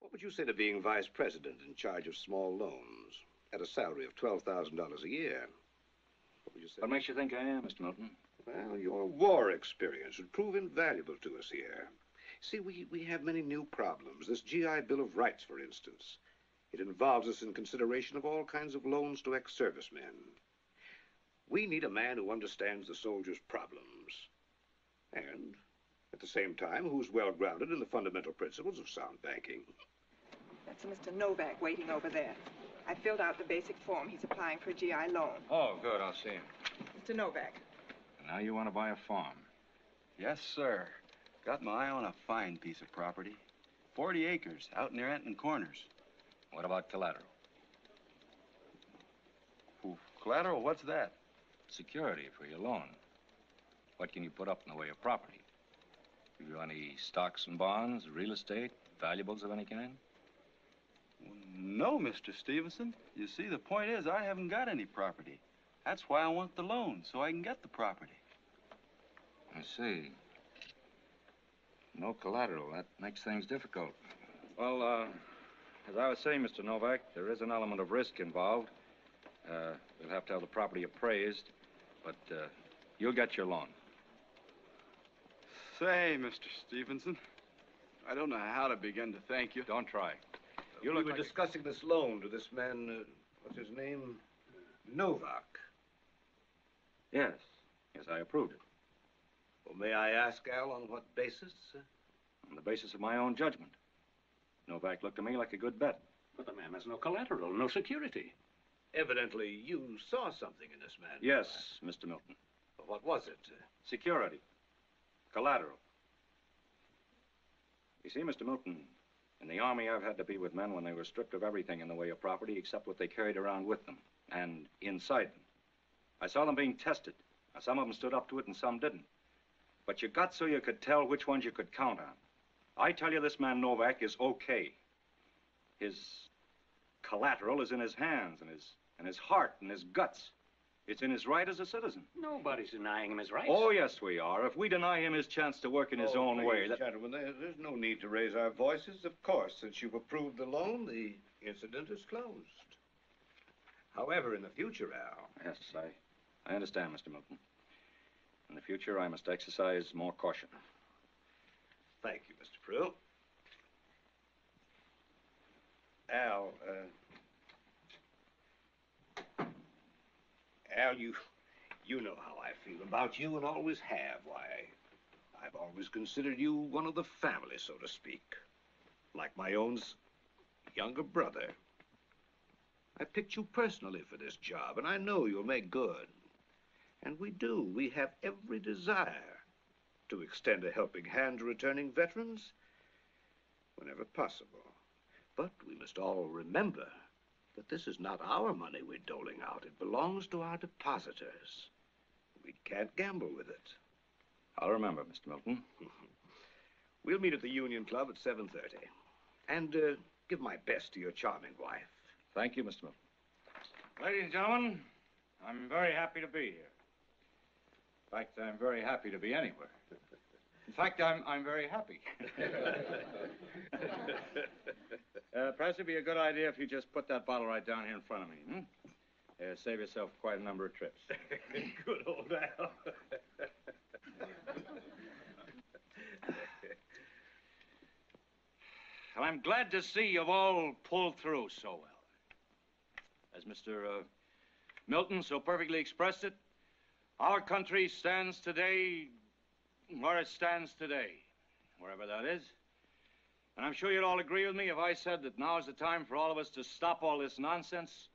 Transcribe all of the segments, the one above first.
What would you say to being vice president in charge of small loans at a salary of $12,000 a year? What would you say? What makes you think I am, Mr. Milton? Well, your war experience would prove invaluable to us here. See, we have many new problems. This GI Bill of Rights, for instance. It involves us in consideration of all kinds of loans to ex-servicemen. We need a man who understands the soldiers' problems. And, at the same time, who's well-grounded in the fundamental principles of sound banking. That's Mr. Novak waiting over there. I filled out the basic form. He's applying for a GI loan. Oh, good. I'll see him. Mr. Novak. And now you want to buy a farm? Yes, sir. Got my eye on a fine piece of property. 40 acres out near Anton Corners. What about collateral? Ooh, collateral? What's that? Security for your loan. What can you put up in the way of property? Have you any stocks and bonds, real estate, valuables of any kind? Well, no, Mr. Stevenson. You see, the point is I haven't got any property. That's why I want the loan, so I can get the property. I see. No collateral. That makes things difficult. Well, as I was saying, Mr. Novak, there is an element of risk involved. We'll have to have the property appraised, but you'll get your loan. Say, Mr. Stevenson, I don't know how to begin to thank you. Don't try. We were discussing this loan to this man, what's his name? Novak. Yes. Yes, I approved it. Well, may I ask, Al, on what basis? On the basis of my own judgment. Novak looked to me like a good bet. But the man has no collateral, no security. Evidently, you saw something in this man. Yes, Mr. Milton. What was it? Security. Collateral. You see, Mr. Milton, in the Army, I've had to be with men when they were stripped of everything in the way of property except what they carried around with them and inside them. I saw them being tested. Now, some of them stood up to it and some didn't. But you got so you could tell which ones you could count on. I tell you, this man Novak is okay. His collateral is in his hands and his heart and his guts. It's in his right as a citizen. Nobody's denying him his rights. Oh, yes, we are. If we deny him his chance to work in his own way... Gentlemen, there's no need to raise our voices. Of course, since you've approved the loan, the incident is closed. However, in the future, Al... Yes, I understand, Mr. Milton. In the future, I must exercise more caution. Thank you, Mr. Prill. Al, Al, you know how I feel about you and always have. Why, I've always considered you one of the family, so to speak. Like my own younger brother. I picked you personally for this job, and I know you'll make good. And we do. We have every desire to extend a helping hand to returning veterans whenever possible. But we must all remember that this is not our money we're doling out. It belongs to our depositors. We can't gamble with it. I'll remember, Mr. Milton. We'll meet at the Union Club at 7:30. And give my best to your charming wife. Thank you, Mr. Milton. Ladies and gentlemen, I'm very happy to be here. In fact, I'm very happy to be anywhere. In fact, I'm very happy. Perhaps it'd be a good idea if you just put that bottle right down here in front of me, save yourself quite a number of trips. Good old Al. And I'm glad to see you've all pulled through so well. As Mr. Milton so perfectly expressed it, our country stands today where it stands today, wherever that is. And I'm sure you'd all agree with me if I said that now is the time for all of us to stop all this nonsense,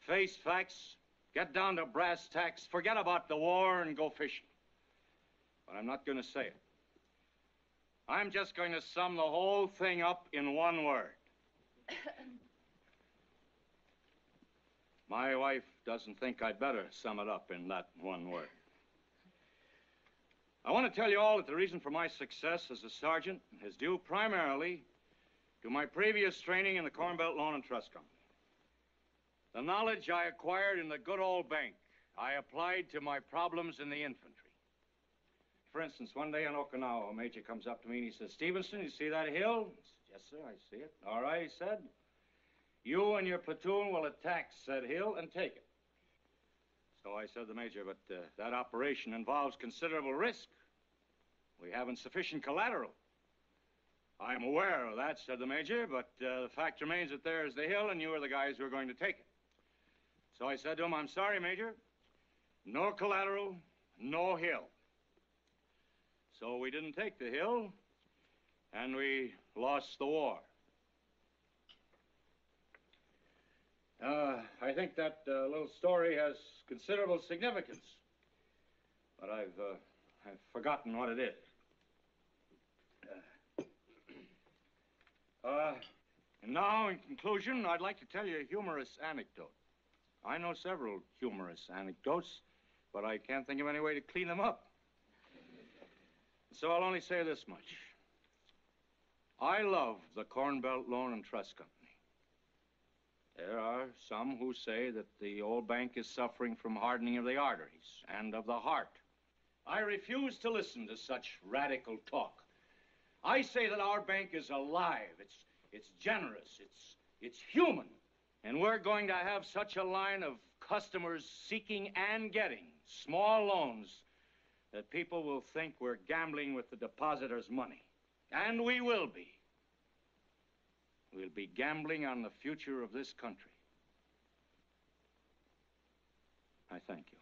face facts, get down to brass tacks, forget about the war and go fishing. But I'm not going to say it. I'm just going to sum the whole thing up in one word. My wife doesn't think I'd better sum it up in that one word. I want to tell you all that the reason for my success as a sergeant is due primarily to my previous training in the Corn Belt Loan and Trust Company. The knowledge I acquired in the good old bank, I applied to my problems in the infantry. For instance, one day in Okinawa, a major comes up to me and he says, "Stevenson, you see that hill?" I said, Yes, sir, I see it. All right, he said. You and your platoon will attack said hill and take it. So I said to the Major, but that operation involves considerable risk. We haven't sufficient collateral. I'm aware of that, said the Major, but the fact remains that there's the hill and you are the guys who are going to take it. So I said to him, I'm sorry, Major. No collateral, no hill. So we didn't take the hill, and we lost the war. I think that little story has considerable significance, but I've forgotten what it is. And now, in conclusion, I'd like to tell you a humorous anecdote. I know several humorous anecdotes, but I can't think of any way to clean them up. So I'll only say this much. I love the Corn Belt Loan and Trust Company. There are some who say that the old bank is suffering from hardening of the arteries and of the heart. I refuse to listen to such radical talk. I say that our bank is alive, it's generous, it's human. And we're going to have such a line of customers seeking and getting small loans that people will think we're gambling with the depositors' money. And we will be. We'll be gambling on the future of this country. I thank you.